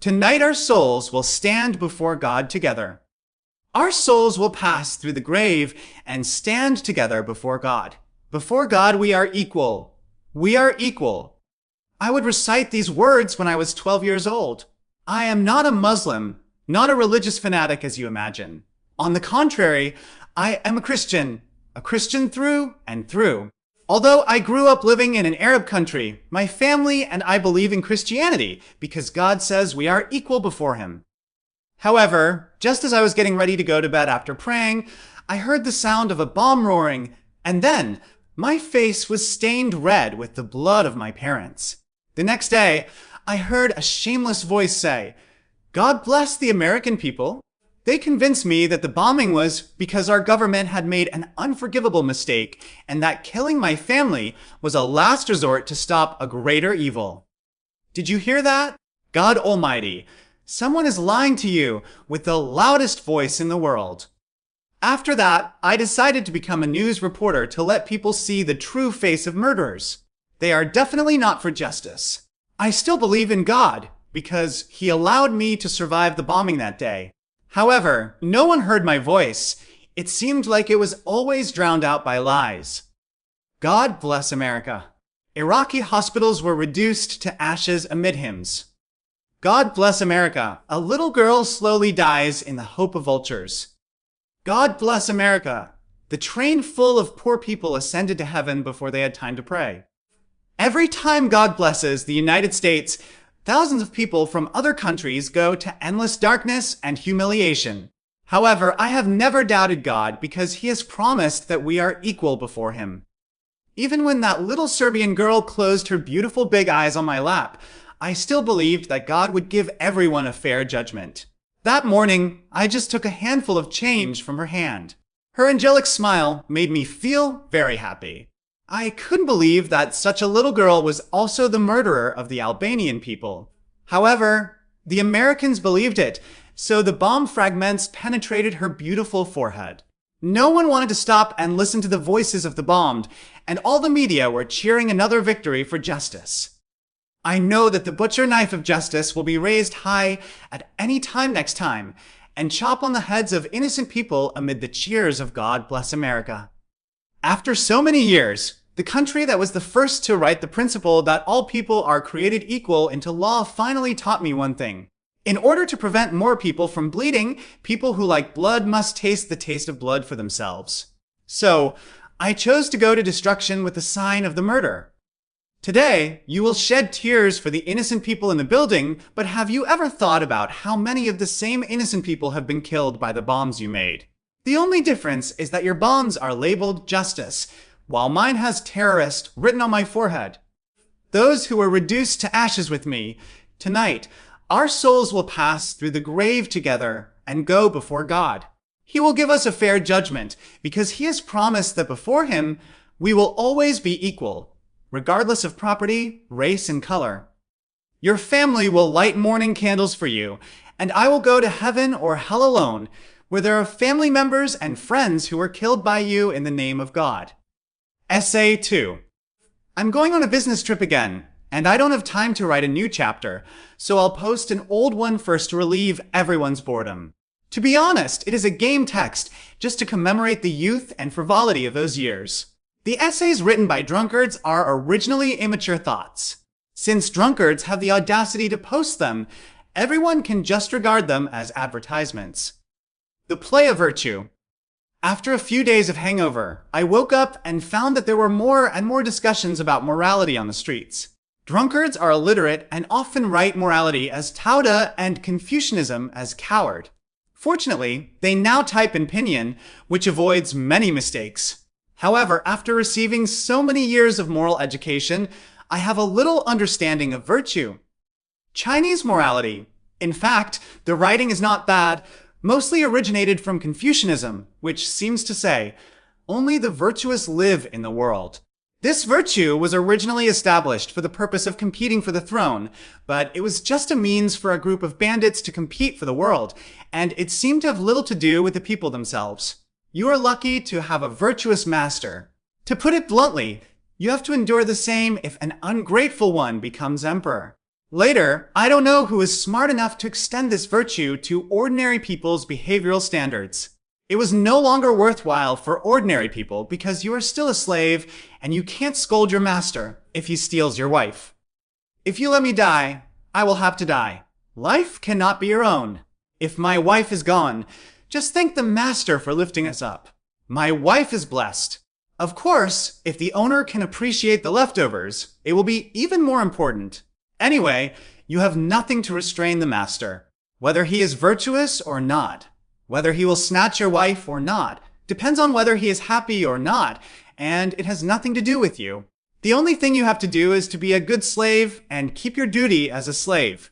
Tonight our souls will stand before God together. Our souls will pass through the grave and stand together before God. Before God, we are equal. We are equal. I would recite these words when I was 12 years old. I am not a Muslim, not a religious fanatic as you imagine. On the contrary, I am a Christian through and through. Although I grew up living in an Arab country, my family and I believe in Christianity because God says we are equal before Him. However, just as I was getting ready to go to bed after praying, I heard the sound of a bomb roaring, and then my face was stained red with the blood of my parents. The next day, I heard a shameless voice say, "God bless the American people." They convinced me that the bombing was because our government had made an unforgivable mistake and that killing my family was a last resort to stop a greater evil. Did you hear that? God Almighty, someone is lying to you with the loudest voice in the world. After that, I decided to become a news reporter to let people see the true face of murderers. They are definitely not for justice. I still believe in God because He allowed me to survive the bombing that day. However, no one heard my voice. It seemed like it was always drowned out by lies. God bless America. Iraqi hospitals were reduced to ashes amid hymns. God bless America. A little girl slowly dies in the hope of vultures. God bless America. The train full of poor people ascended to heaven before they had time to pray. Every time God blesses the United States, thousands of people from other countries go to endless darkness and humiliation. However, I have never doubted God because He has promised that we are equal before Him. Even when that little Serbian girl closed her beautiful big eyes on my lap, I still believed that God would give everyone a fair judgment. That morning, I just took a handful of change from her hand. Her angelic smile made me feel very happy. I couldn't believe that such a little girl was also the murderer of the Albanian people. However, the Americans believed it, so the bomb fragments penetrated her beautiful forehead. No one wanted to stop and listen to the voices of the bombed, and all the media were cheering another victory for justice. I know that the butcher knife of justice will be raised high at any time next time, and chop on the heads of innocent people amid the cheers of God bless America. After so many years, the country that was the first to write the principle that all people are created equal into law finally taught me one thing. In order to prevent more people from bleeding, people who like blood must taste the taste of blood for themselves. So, I chose to go to destruction with the sign of the murder. Today, you will shed tears for the innocent people in the building, but have you ever thought about how many of the same innocent people have been killed by the bombs you made? The only difference is that your bombs are labeled justice, while mine has terrorist written on my forehead. Those who were reduced to ashes with me, tonight, our souls will pass through the grave together and go before God. He will give us a fair judgment because He has promised that before Him, we will always be equal, regardless of property, race, and color. Your family will light mourning candles for you, and I will go to heaven or hell alone, where there are family members and friends who were killed by you in the name of God. Essay 2. I'm going on a business trip again, and I don't have time to write a new chapter, so I'll post an old one first to relieve everyone's boredom. To be honest, it is a game text, just to commemorate the youth and frivolity of those years. The essays written by drunkards are originally immature thoughts. Since drunkards have the audacity to post them, everyone can just regard them as advertisements. The play of virtue. After a few days of hangover, I woke up and found that there were more and more discussions about morality on the streets. Drunkards are illiterate and often write morality as Tauda and Confucianism as coward. Fortunately, they now type in pinyin, which avoids many mistakes. However, after receiving so many years of moral education, I have a little understanding of virtue. Chinese morality. In fact, the writing is not bad, mostly originated from Confucianism, which seems to say, only the virtuous live in the world. This virtue was originally established for the purpose of competing for the throne, but it was just a means for a group of bandits to compete for the world, and it seemed to have little to do with the people themselves. You are lucky to have a virtuous master. To put it bluntly, you have to endure the same if an ungrateful one becomes emperor. Later, I don't know who is smart enough to extend this virtue to ordinary people's behavioral standards. It was no longer worthwhile for ordinary people because you are still a slave and you can't scold your master if he steals your wife. If you let me die, I will have to die. Life cannot be your own. If my wife is gone, just thank the master for lifting us up. My wife is blessed. Of course, if the owner can appreciate the leftovers, it will be even more important. Anyway, you have nothing to restrain the master. Whether he is virtuous or not, whether he will snatch your wife or not, depends on whether he is happy or not, and it has nothing to do with you. The only thing you have to do is to be a good slave and keep your duty as a slave.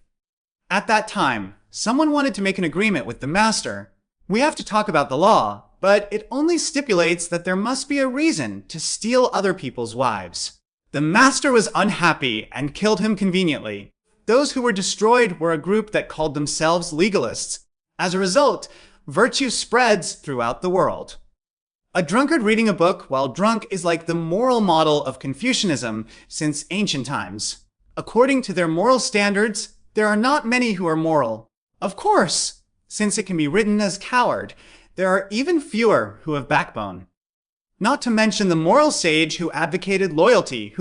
At that time, someone wanted to make an agreement with the master. We have to talk about the law, but it only stipulates that there must be a reason to steal other people's wives. The master was unhappy and killed him conveniently. Those who were destroyed were a group that called themselves legalists. As a result, virtue spreads throughout the world. A drunkard reading a book while drunk is like the moral model of Confucianism since ancient times. According to their moral standards, there are not many who are moral. Of course, since it can be written as coward, there are even fewer who have backbone. Not to mention the moral sage who advocated loyalty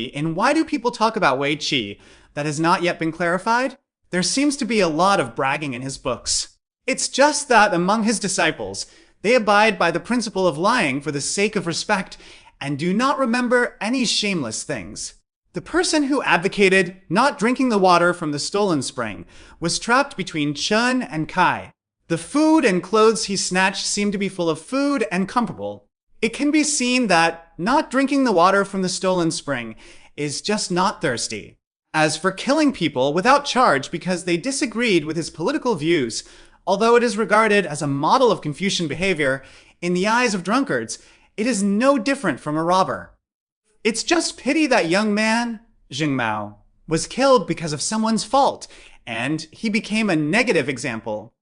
in Why Do People Talk About Wei Qi that has not yet been clarified? There seems to be a lot of bragging in his books. It's just that among his disciples, they abide by the principle of lying for the sake of respect and do not remember any shameless things. The person who advocated not drinking the water from the stolen spring was trapped between Chun and Kai. The food and clothes he snatched seemed to be full of food and comfortable. It can be seen that not drinking the water from the stolen spring is just not thirsty. As for killing people without charge because they disagreed with his political views, although it is regarded as a model of Confucian behavior, in the eyes of drunkards, it is no different from a robber. It's just pity that young man, Jing Mao, was killed because of someone's fault, and he became a negative example.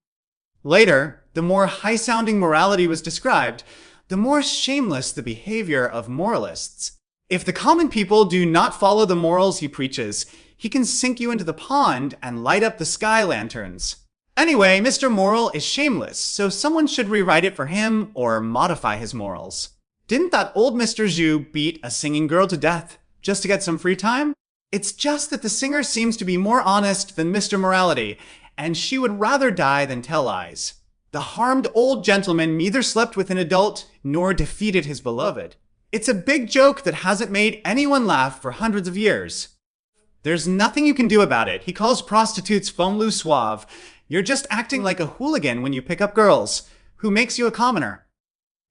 Later, the more high-sounding morality was described, the more shameless the behavior of moralists. If the common people do not follow the morals he preaches, he can sink you into the pond and light up the sky lanterns. Anyway, Mr. Moral is shameless, so someone should rewrite it for him or modify his morals. Didn't that old Mr. Zhu beat a singing girl to death just to get some free time? It's just that the singer seems to be more honest than Mr. Morality, and she would rather die than tell lies. The harmed old gentleman neither slept with an adult nor defeated his beloved. It's a big joke that hasn't made anyone laugh for hundreds of years. There's nothing you can do about it. He calls prostitutes femme lu suave. You're just acting like a hooligan when you pick up girls. Who makes you a commoner?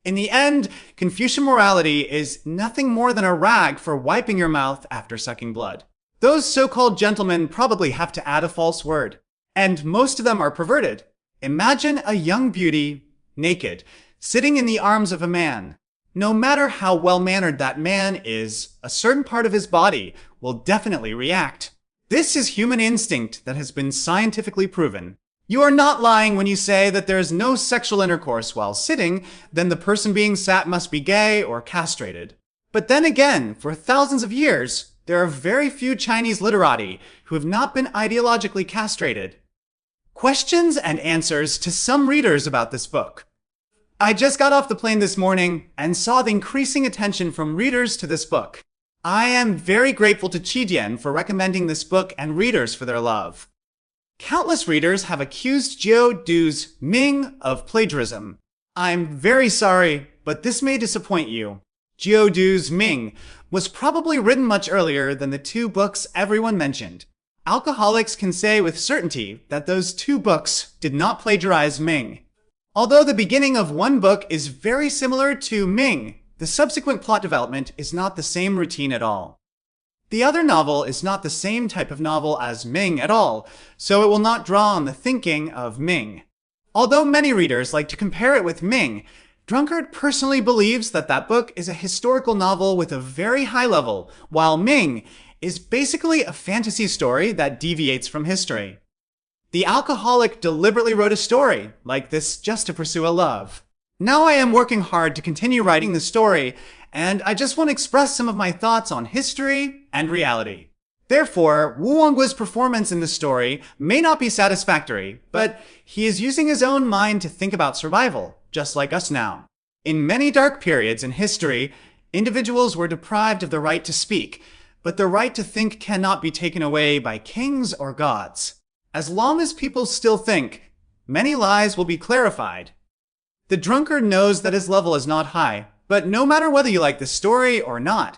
In the end, Confucian morality is nothing more than a rag for wiping your mouth after sucking blood. Those so-called gentlemen probably have to add a false word. And most of them are perverted. Imagine a young beauty, naked, sitting in the arms of a man. No matter how well-mannered that man is, a certain part of his body will definitely react. This is human instinct that has been scientifically proven. You are not lying when you say that there is no sexual intercourse while sitting, then the person being sat must be gay or castrated. But then again, for thousands of years, there are very few Chinese literati who have not been ideologically castrated. Questions and answers to some readers about this book. I just got off the plane this morning and saw the increasing attention from readers to this book. I am very grateful to Qidian for recommending this book and readers for their love. Countless readers have accused Jiu Du's Ming of plagiarism. I'm very sorry, but this may disappoint you. Jiu Du's Ming was probably written much earlier than the two books everyone mentioned. Alcoholics can say with certainty that those two books did not plagiarize Ming. Although the beginning of one book is very similar to Ming, the subsequent plot development is not the same routine at all. The other novel is not the same type of novel as Ming at all, so it will not draw on the thinking of Ming. Although many readers like to compare it with Ming, Drunkard personally believes that that book is a historical novel with a very high level, while Ming is basically a fantasy story that deviates from history. The alcoholic deliberately wrote a story like this just to pursue a love. Now I am working hard to continue writing the story, and I just want to express some of my thoughts on history and reality. Therefore, Wu Wangguo's performance in the story may not be satisfactory, but he is using his own mind to think about survival, just like us now. In many dark periods in history, individuals were deprived of the right to speak, but the right to think cannot be taken away by kings or gods. As long as people still think, many lies will be clarified. The drunkard knows that his level is not high, but no matter whether you like the story or not,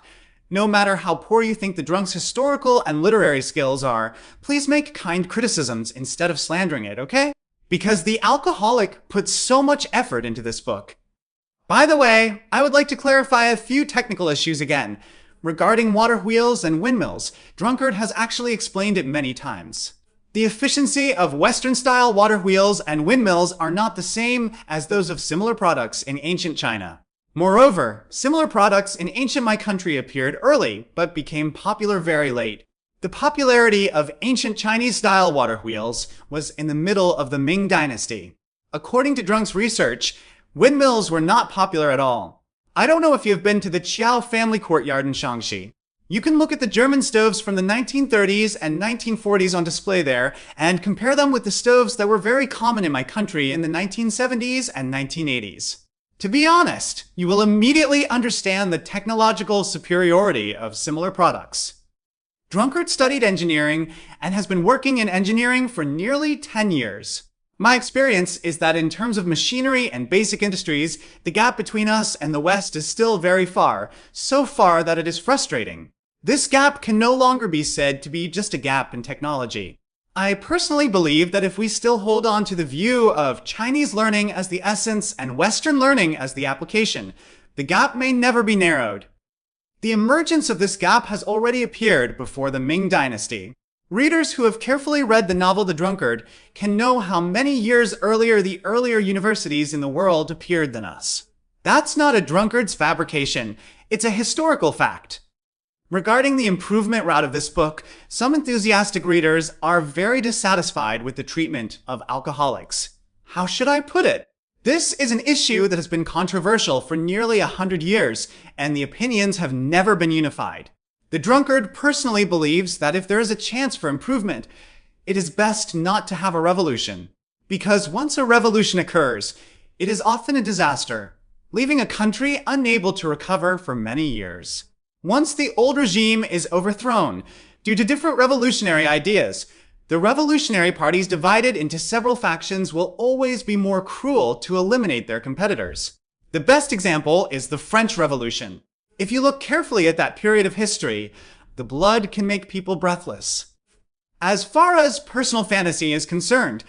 no matter how poor you think the drunk's historical and literary skills are, please make kind criticisms instead of slandering it, okay? Because the alcoholic puts so much effort into this book. By the way, I would like to clarify a few technical issues again. Regarding water wheels and windmills, Drunkard has actually explained it many times. The efficiency of Western-style water wheels and windmills are not the same as those of similar products in ancient China. Moreover, similar products in ancient my country appeared early, but became popular very late. The popularity of ancient Chinese-style water wheels was in the middle of the Ming Dynasty. According to Drunk's research, windmills were not popular at all. I don't know if you've been to the Qiao family courtyard in Shaanxi. You can look at the German stoves from the 1930s and 1940s on display there and compare them with the stoves that were very common in my country in the 1970s and 1980s. To be honest, you will immediately understand the technological superiority of similar products. Drunkard studied engineering and has been working in engineering for nearly 10 years. My experience is that in terms of machinery and basic industries, the gap between us and the West is still very far, so far that it is frustrating. This gap can no longer be said to be just a gap in technology. I personally believe that if we still hold on to the view of Chinese learning as the essence and Western learning as the application, the gap may never be narrowed. The emergence of this gap has already appeared before the Ming Dynasty. Readers who have carefully read the novel The Drunkard can know how many years earlier the earlier universities in the world appeared than us. That's not a drunkard's fabrication, it's a historical fact. Regarding the improvement route of this book, some enthusiastic readers are very dissatisfied with the treatment of alcoholics. How should I put it? This is an issue that has been controversial for nearly 100 years, and the opinions have never been unified. The drunkard personally believes that if there is a chance for improvement, it is best not to have a revolution. Because once a revolution occurs, it is often a disaster, leaving a country unable to recover for many years. Once the old regime is overthrown, due to different revolutionary ideas, the revolutionary parties divided into several factions will always be more cruel to eliminate their competitors. The best example is the French Revolution. If you look carefully at that period of history, the blood can make people breathless. As far as personal fantasy is concerned,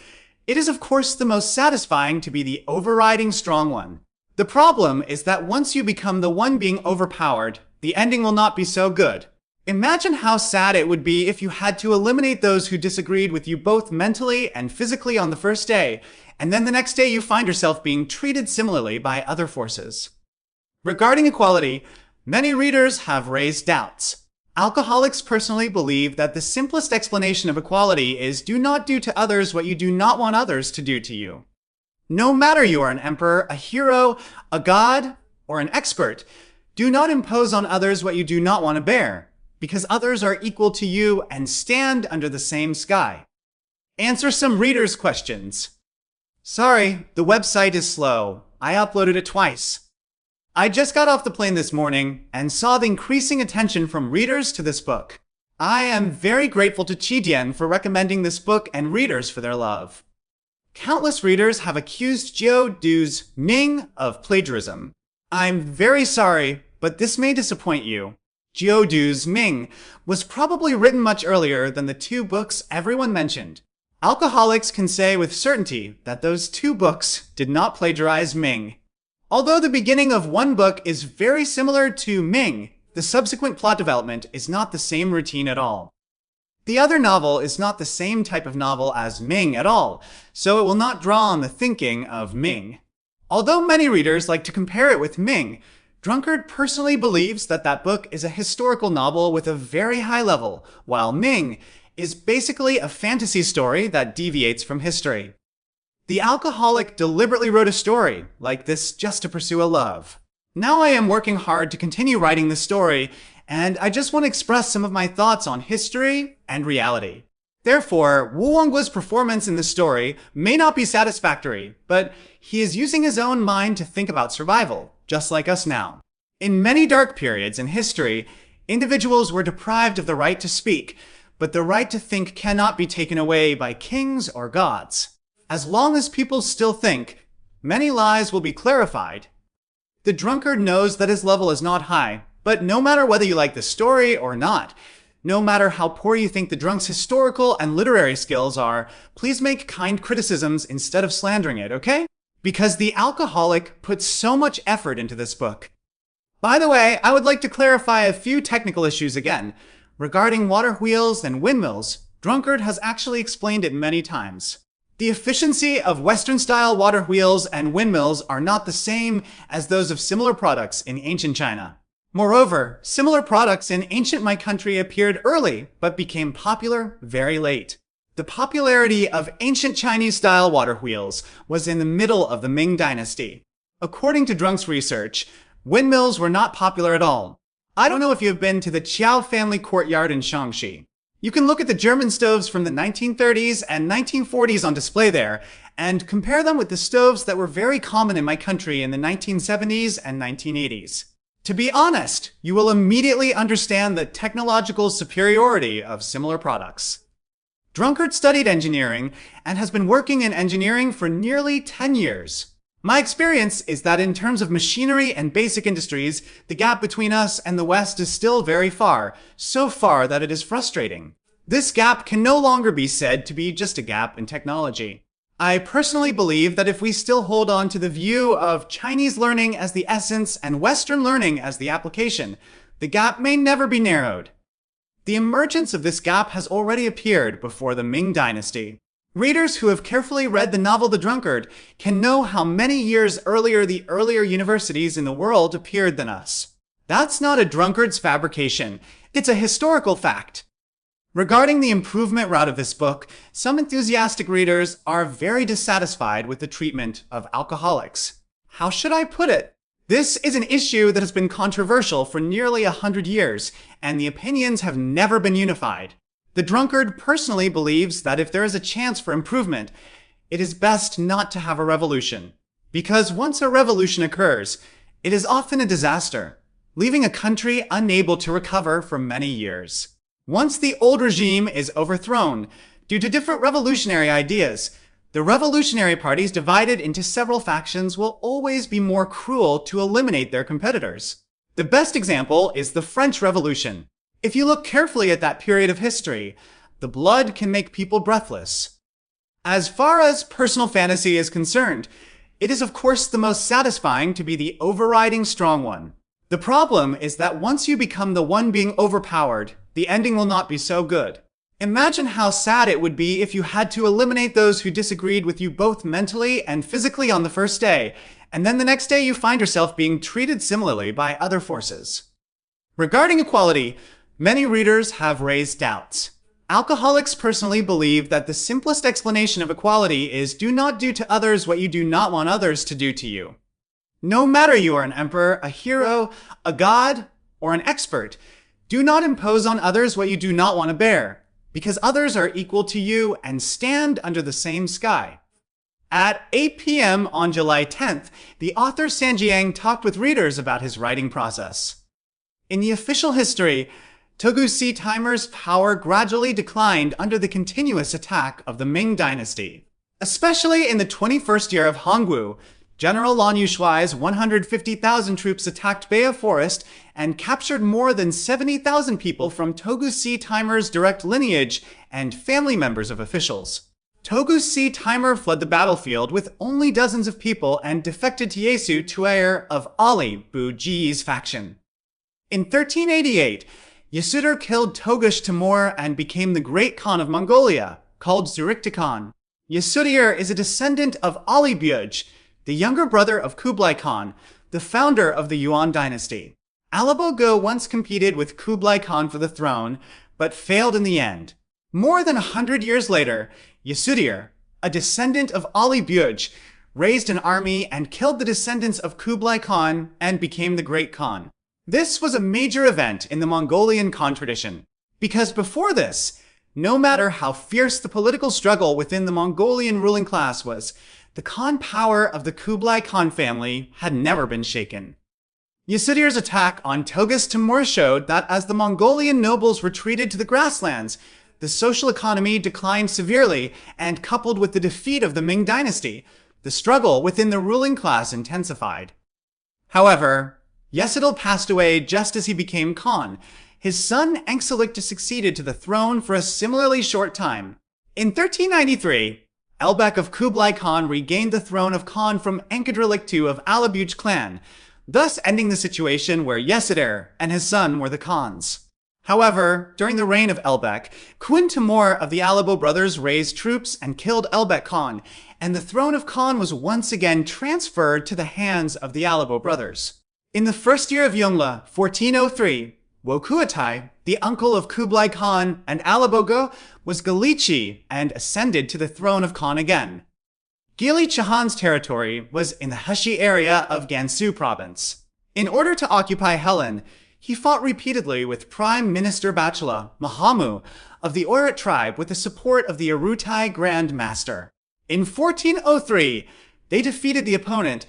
it is of course the most satisfying to be the overriding strong one. The problem is that once you become the one being overpowered, the ending will not be so good. Imagine how sad it would be if you had to eliminate those who disagreed with you both mentally and physically on the first day, and then the next day you find yourself being treated similarly by other forces. Regarding equality, many readers have raised doubts. Alcoholics personally believe that the simplest explanation of equality is do not do to others what you do not want others to do to you. No matter you are an emperor, a hero, a god, or an expert, do not impose on others what you do not want to bear, because others are equal to you and stand under the same sky. Answer some readers' questions. Sorry, the website is slow. I uploaded it twice. I just got off the plane this morning and saw the increasing attention from readers to this book. I am very grateful to Qidian for recommending this book and readers for their love. Countless readers have accused Jiu Du's Ming of plagiarism. I'm very sorry, but this may disappoint you. Jiu Du's Ming was probably written much earlier than the two books everyone mentioned. Alcoholics can say with certainty that those two books did not plagiarize Ming. Although the beginning of one book is very similar to Ming, the subsequent plot development is not the same routine at all. The other novel is not the same type of novel as Ming at all, so it will not draw on the thinking of Ming. Although many readers like to compare it with Ming, Drunkard personally believes that that book is a historical novel with a very high level, while Ming is basically a fantasy story that deviates from history. The alcoholic deliberately wrote a story like this just to pursue a love. Now I am working hard to continue writing the story, and I just want to express some of my thoughts on history and reality. Therefore, Wu Wangguo's performance in the story may not be satisfactory, but he is using his own mind to think about survival, just like us now. In many dark periods in history, individuals were deprived of the right to speak, but the right to think cannot be taken away by kings or gods. As long as people still think, many lies will be clarified. The drunkard knows that his level is not high, but no matter whether you like the story or not, no matter how poor you think the drunk's historical and literary skills are, please make kind criticisms instead of slandering it, okay? Because the alcoholic put so much effort into this book. By the way, I would like to clarify a few technical issues again. Regarding water wheels and windmills, Drunkard has actually explained it many times. The efficiency of Western-style water wheels and windmills are not the same as those of similar products in ancient China. Moreover, similar products in ancient my country appeared early, but became popular very late. The popularity of ancient Chinese-style water wheels was in the middle of the Ming Dynasty. According to Drunk's research, windmills were not popular at all. I don't know if you've been to the Qiao family courtyard in Shaanxi. You can look at the German stoves from the 1930s and 1940s on display there, and compare them with the stoves that were very common in my country in the 1970s and 1980s. To be honest, you will immediately understand the technological superiority of similar products. Drunkard studied engineering and has been working in engineering for nearly 10 years. My experience is that in terms of machinery and basic industries, the gap between us and the West is still very far, so far that it is frustrating. This gap can no longer be said to be just a gap in technology. I personally believe that if we still hold on to the view of Chinese learning as the essence and Western learning as the application, the gap may never be narrowed. The emergence of this gap has already appeared before the Ming Dynasty. Readers who have carefully read the novel The Drunkard can know how many years earlier the earlier universities in the world appeared than us. That's not a drunkard's fabrication. It's a historical fact. Regarding the improvement route of this book, some enthusiastic readers are very dissatisfied with the treatment of alcoholics. How should I put it? This is an issue that has been controversial for nearly 100 years, and the opinions have never been unified. The drunkard personally believes that if there is a chance for improvement, it is best not to have a revolution. Because once a revolution occurs, it is often a disaster, leaving a country unable to recover for many years. Once the old regime is overthrown, due to different revolutionary ideas, the revolutionary parties divided into several factions will always be more cruel to eliminate their competitors. The best example is the French Revolution. If you look carefully at that period of history, the blood can make people breathless. As far as personal fantasy is concerned, it is of course the most satisfying to be the overriding strong one. The problem is that once you become the one being overpowered, the ending will not be so good. Imagine how sad it would be if you had to eliminate those who disagreed with you both mentally and physically on the first day, and then the next day you find yourself being treated similarly by other forces. Regarding equality, many readers have raised doubts. Alcoholics personally believe that the simplest explanation of equality is do not do to others what you do not want others to do to you. No matter you are an emperor, a hero, a god, or an expert, do not impose on others what you do not want to bear, because others are equal to you and stand under the same sky. At 8 p.m. on July 10th, the author Sanjiang talked with readers about his writing process. In the official history, Togusi Timer's power gradually declined under the continuous attack of the Ming Dynasty. Especially in the 21st year of Hongwu, General Lan Yushuai's 150,000 troops attacked Beia Forest and captured more than 70,000 people from Togusi Timer's direct lineage and family members of officials. Togusi Timer fled the battlefield with only dozens of people and defected to Yesu Tuaer of Ali Bu-Ji's faction. In 1388, Yasudar killed Togush Timur and became the Great Khan of Mongolia, called Zirikta Khan. Yasudar is a descendant of Ali Buj, the younger brother of Kublai Khan, the founder of the Yuan dynasty. Alabo Go once competed with Kublai Khan for the throne, but failed in the end. More than 100 years later, Yasudar, a descendant of Ali Buj, raised an army and killed the descendants of Kublai Khan and became the Great Khan. This was a major event in the Mongolian Khan tradition, because before this, no matter how fierce the political struggle within the Mongolian ruling class was, the Khan power of the Kublai Khan family had never been shaken. Yasudir's attack on Toghis Timur showed that as the Mongolian nobles retreated to the grasslands, the social economy declined severely, and coupled with the defeat of the Ming dynasty, the struggle within the ruling class intensified. However, Yesidil passed away just as he became Khan. His son Enkhselikta succeeded to the throne for a similarly short time. In 1393, Elbek of Kublai Khan regained the throne of Khan from Enkhedrlik II of Alabuj clan, thus ending the situation where Yesidir and his son were the Khans. However, during the reign of Elbek, Quin Timur of the Alabo brothers raised troops and killed Elbek Khan, and the throne of Khan was once again transferred to the hands of the Alabo brothers. In the first year of Yongle, 1403, Wokuatai, the uncle of Kublai Khan and Alabogo, was Galichi and ascended to the throne of Khan again. Gili Chahan's territory was in the Heshi area of Gansu province. In order to occupy Helen, he fought repeatedly with Prime Minister Bachala Mahamu of the Oirat tribe with the support of the Arutai Grand Master. In 1403, they defeated the opponent,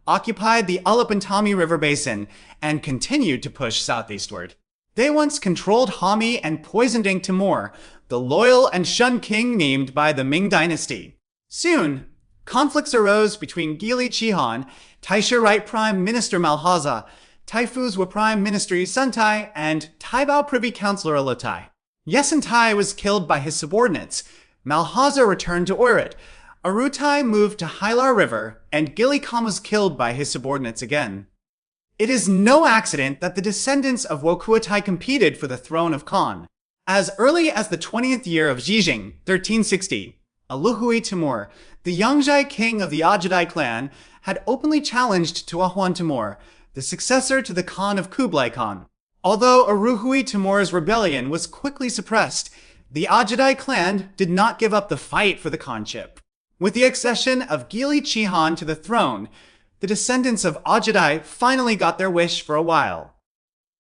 occupied the Alapantami River basin, and continued to push southeastward. They once controlled Hami and poisoned Ink Timur, the loyal and shunned king named by the Ming dynasty. Soon, conflicts arose between Gili Chihan, Taisha Right Prime Minister Malhaza, Taifuzwa Prime Minister Yusuntai, and Taibao Privy Councillor Alotai. Yesuntai was killed by his subordinates. Malhaza returned to Oirat. Arutai moved to Hilar River, and Gili Khan was killed by his subordinates again. It is no accident that the descendants of Wokuatai competed for the throne of Khan. As early as the 20th year of Zhijing, 1360, Aluhui Timur, the Yangzhai king of the Ajadai clan, had openly challenged Tuahuan Timur, the successor to the Khan of Kublai Khan. Although Aruhui Timur's rebellion was quickly suppressed, the Ajadai clan did not give up the fight for the Khanship. With the accession of Gili Chihan to the throne, the descendants of Ajadai finally got their wish for a while.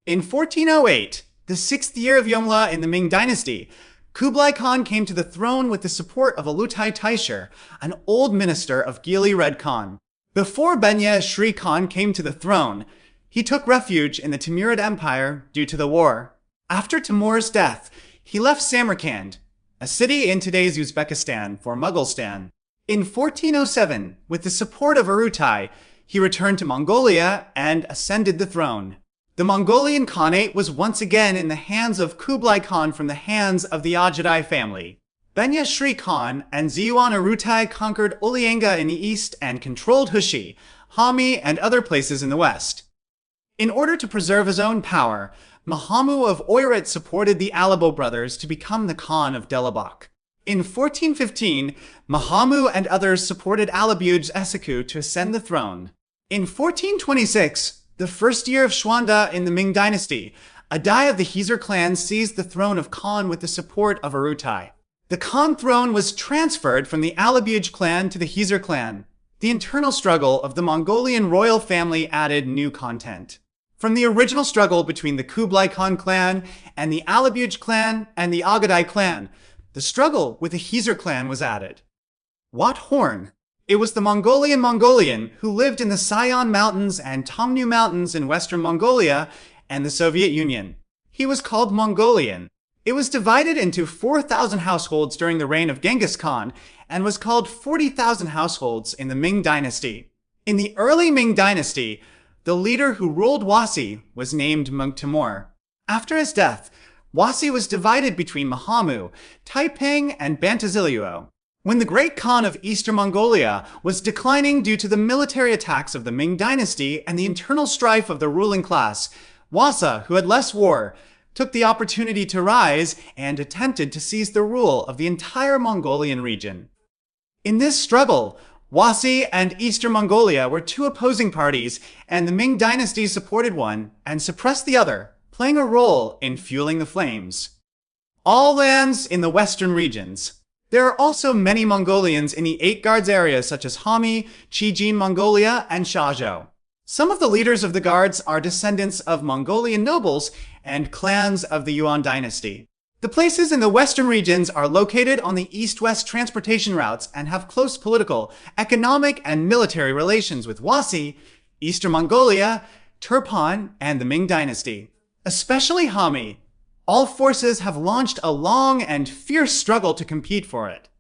In 1408, the 6th year of Yongle in the Ming dynasty, Kublai Khan came to the throne with the support of Alutai Taishir, an old minister of Gili Red Khan. Before Benya Shri Khan came to the throne, he took refuge in the Timurid Empire due to the war. After Timur's death, he left Samarkand, a city in today's Uzbekistan, for Mughalistan. In 1407, with the support of Arutai, he returned to Mongolia and ascended the throne. The Mongolian Khanate was once again in the hands of Kublai Khan from the hands of the Ajadai family. Benya Shri Khan and Ziyuan Arutai conquered Ulianga in the east and controlled Hushi, Hami, and other places in the west. In order to preserve his own power, Mahamu of Oirat supported the Alabo brothers to become the Khan of Delabak. In 1415, Mahamu and others supported Alabuj's Eseku to ascend the throne. In 1426, the first year of Shwanda in the Ming dynasty, Adai of the Hizar clan seized the throne of Khan with the support of Arutai. The Khan throne was transferred from the Alabuj clan to the Hizar clan. The internal struggle of the Mongolian royal family added new content. From the original struggle between the Kublai Khan clan and the Alabuj clan and the Agadai clan, the struggle with the Hizar clan was added. Wat Horn. It was the Mongolian who lived in the Sayan Mountains and Tongnu Mountains in western Mongolia and the Soviet Union. He was called Mongolian. It was divided into 4,000 households during the reign of Genghis Khan and was called 40,000 households in the Ming dynasty. In the early Ming dynasty, the leader who ruled Wasi was named Meng Timur. After his death, Wasi was divided between Mahamu, Taiping, and Bantazilhuo. When the great Khan of Eastern Mongolia was declining due to the military attacks of the Ming dynasty and the internal strife of the ruling class, Wasa, who had less war, took the opportunity to rise and attempted to seize the rule of the entire Mongolian region. In this struggle, Wasi and Eastern Mongolia were two opposing parties, and the Ming dynasty supported one and suppressed the other, playing a role in fueling the flames. All lands in the western regions. There are also many Mongolians in the Eight Guards area such as Hami, Chijin Mongolia, and Shazhou. Some of the leaders of the guards are descendants of Mongolian nobles and clans of the Yuan dynasty. The places in the western regions are located on the east-west transportation routes and have close political, economic, and military relations with Wasi, Eastern Mongolia, Turpan, and the Ming dynasty. Especially Hami. All forces have launched a long and fierce struggle to compete for it.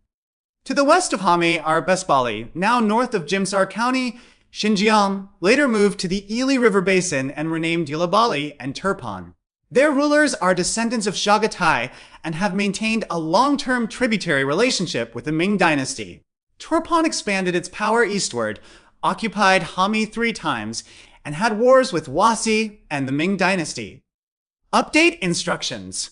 To the west of Hami are Besbali, now north of Jimsar County, Xinjiang, later moved to the Ili River Basin and renamed Yulabali and Turpan. Their rulers are descendants of Chagatai and have maintained a long-term tributary relationship with the Ming dynasty. Turpan expanded its power eastward, occupied Hami 3 times, and had wars with Wasi and the Ming dynasty. Update instructions.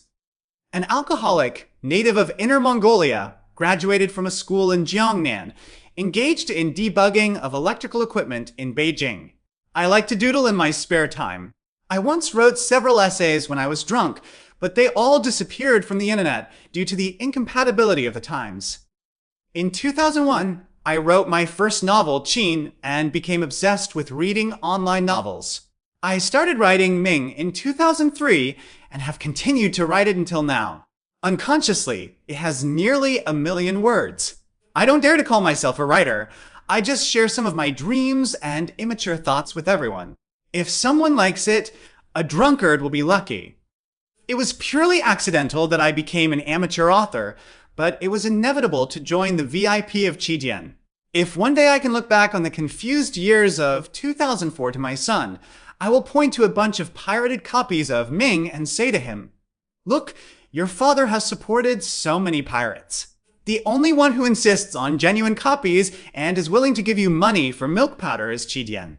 An alcoholic, native of Inner Mongolia, graduated from a school in Jiangnan, engaged in debugging of electrical equipment in Beijing. I like to doodle in my spare time. I once wrote several essays when I was drunk, but they all disappeared from the internet due to the incompatibility of the times. In 2001, I wrote my first novel, Qin, and became obsessed with reading online novels. I started writing Ming in 2003 and have continued to write it until now. Unconsciously, it has nearly 1 million words. I don't dare to call myself a writer. I just share some of my dreams and immature thoughts with everyone. If someone likes it, a drunkard will be lucky. It was purely accidental that I became an amateur author, but it was inevitable to join the VIP of Qidian. If one day I can look back on the confused years of 2004 to my son, I will point to a bunch of pirated copies of Ming and say to him, "Look, your father has supported so many pirates. The only one who insists on genuine copies and is willing to give you money for milk powder is Qidian."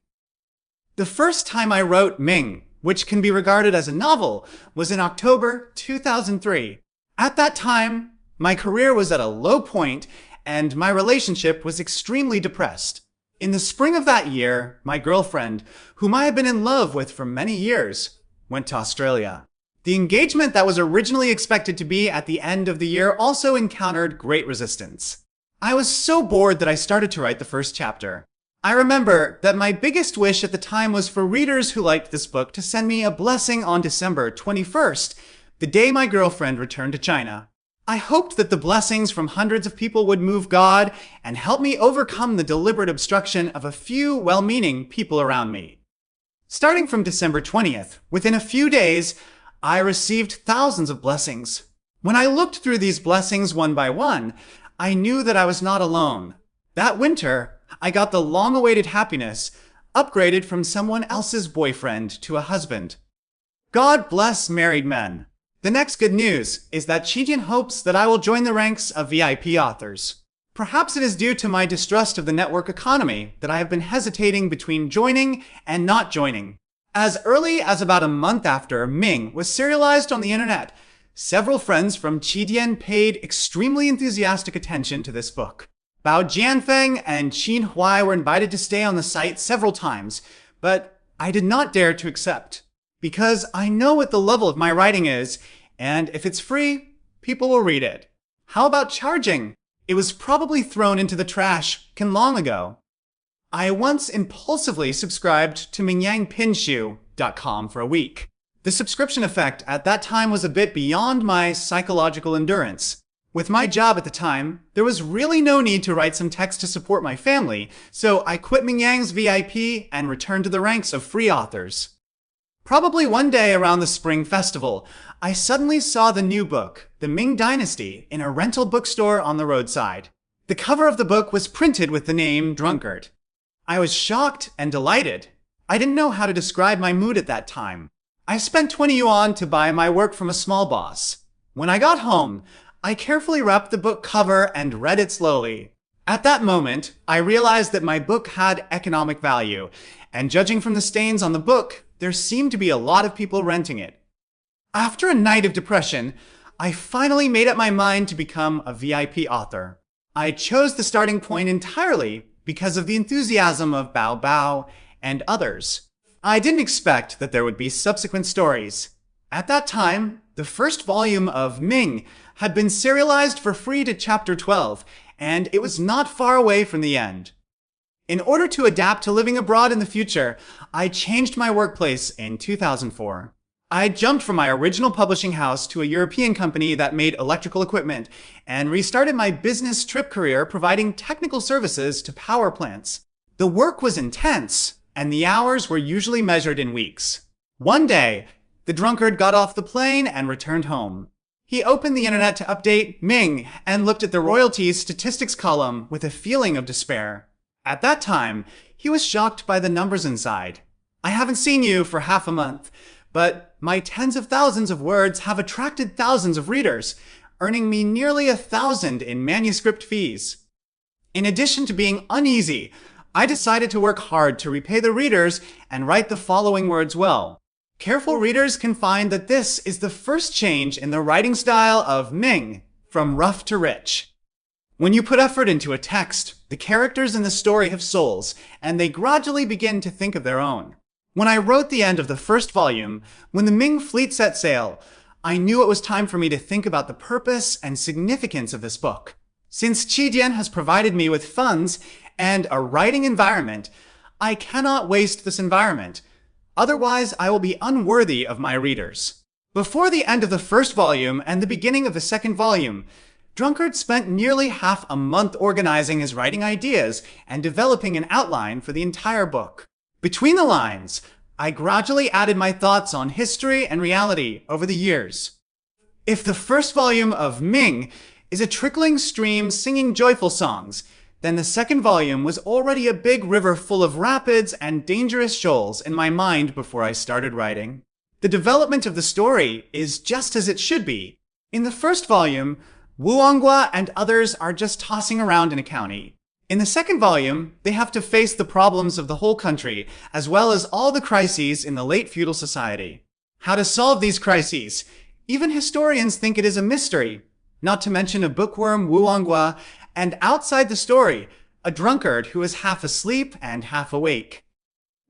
The first time I wrote Ming, which can be regarded as a novel, was in October 2003. At that time, my career was at a low point and my relationship was extremely depressed. In the spring of that year, my girlfriend, whom I had been in love with for many years, went to Australia. The engagement that was originally expected to be at the end of the year also encountered great resistance. I was so bored that I started to write the first chapter. I remember that my biggest wish at the time was for readers who liked this book to send me a blessing on December 21st, the day my girlfriend returned to China. I hoped that the blessings from hundreds of people would move God and help me overcome the deliberate obstruction of a few well-meaning people around me. Starting from December 20th, within a few days, I received thousands of blessings. When I looked through these blessings one by one, I knew that I was not alone. That winter, I got the long-awaited happiness, upgraded from someone else's boyfriend to a husband. God bless married men. The next good news is that Qidian hopes that I will join the ranks of VIP authors. Perhaps it is due to my distrust of the network economy that I have been hesitating between joining and not joining. As early as about a month after Ming was serialized on the internet, several friends from Qidian paid extremely enthusiastic attention to this book. Bao Jianfeng and Qin Huai were invited to stay on the site several times, but I did not dare to accept. Because I know what the level of my writing is, and if it's free, people will read it. How about charging? It was probably thrown into the trash long ago. I once impulsively subscribed to mingyangpinshu.com for a week. The subscription effect at that time was a bit beyond my psychological endurance. With my job at the time, there was really no need to write some text to support my family, so I quit Mingyang's VIP and returned to the ranks of free authors. Probably one day around the Spring Festival, I suddenly saw the new book, The Ming Dynasty, in a rental bookstore on the roadside. The cover of the book was printed with the name Drunkard. I was shocked and delighted. I didn't know how to describe my mood at that time. I spent 20 yuan to buy my work from a small boss. When I got home, I carefully wrapped the book cover and read it slowly. At that moment, I realized that my book had economic value, and judging from the stains on the book, there seemed to be a lot of people renting it. After a night of depression, I finally made up my mind to become a VIP author. I chose the starting point entirely because of the enthusiasm of Bao Bao and others. I didn't expect that there would be subsequent stories. At that time, the first volume of Ming had been serialized for free to chapter 12, and it was not far away from the end. In order to adapt to living abroad in the future, I changed my workplace in 2004. I jumped from my original publishing house to a European company that made electrical equipment and restarted my business trip career providing technical services to power plants. The work was intense, and the hours were usually measured in weeks. One day, the drunkard got off the plane and returned home. He opened the internet to update Ming and looked at the royalties statistics column with a feeling of despair. At that time, he was shocked by the numbers inside. I haven't seen you for half a month, but my tens of thousands of words have attracted thousands of readers, earning me nearly 1,000 in manuscript fees. In addition to being uneasy, I decided to work hard to repay the readers and write the following words well. Careful readers can find that this is the first change in the writing style of Ming, from rough to rich. When you put effort into a text, the characters in the story have souls, and they gradually begin to think of their own. When I wrote the end of the first volume, when the Ming fleet set sail, I knew it was time for me to think about the purpose and significance of this book. Since Qidian has provided me with funds and a writing environment, I cannot waste this environment. Otherwise, I will be unworthy of my readers. Before the end of the first volume and the beginning of the second volume, Drunkard spent nearly half a month organizing his writing ideas and developing an outline for the entire book. Between the lines, I gradually added my thoughts on history and reality over the years. If the first volume of Ming is a trickling stream singing joyful songs, then the second volume was already a big river full of rapids and dangerous shoals in my mind before I started writing. The development of the story is just as it should be. In the first volume, Wu Onghua and others are just tossing around in a county. In the second volume, they have to face the problems of the whole country, as well as all the crises in the late feudal society. How to solve these crises? Even historians think it is a mystery, not to mention a bookworm Wu Onghua, and outside the story, a drunkard who is half asleep and half awake.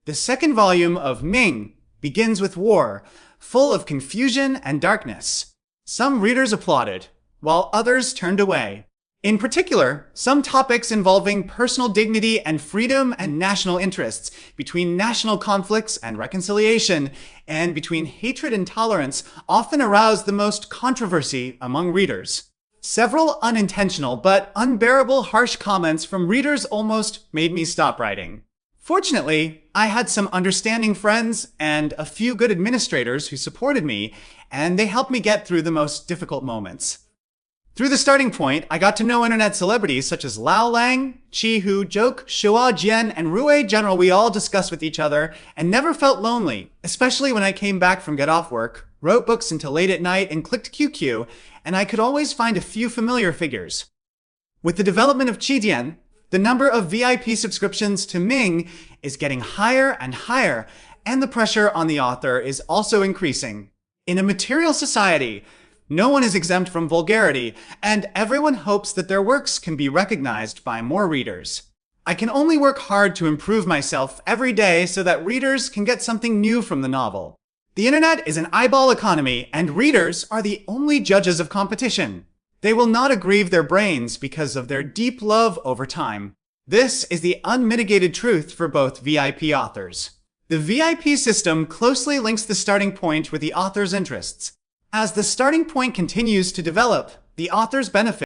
The second volume of Ming begins with war, full of confusion and darkness. Some readers applauded, while others turned away. In particular, some topics involving personal dignity and freedom and national interests, between national conflicts and reconciliation, and between hatred and tolerance often aroused the most controversy among readers. Several unintentional but unbearable harsh comments from readers almost made me stop writing. Fortunately, I had some understanding friends and a few good administrators who supported me, and they helped me get through the most difficult moments. Through the starting point, I got to know internet celebrities such as Lao Lang, Chi Hu, Joke, Shua Jian, and Rui General. We all discussed with each other and never felt lonely, especially when I came back from get off work, wrote books until late at night, and clicked QQ, and I could always find a few familiar figures. With the development of Qidian, the number of VIP subscriptions to Ming is getting higher and higher, and the pressure on the author is also increasing. In a material society, no one is exempt from vulgarity, and everyone hopes that their works can be recognized by more readers. I can only work hard to improve myself every day so that readers can get something new from the novel. The internet is an eyeball economy, and readers are the only judges of competition. They will not aggrieve their brains because of their deep love over time. This is the unmitigated truth for both VIP authors. The VIP system closely links the starting point with the author's interests. As the starting point continues to develop, the authors benefit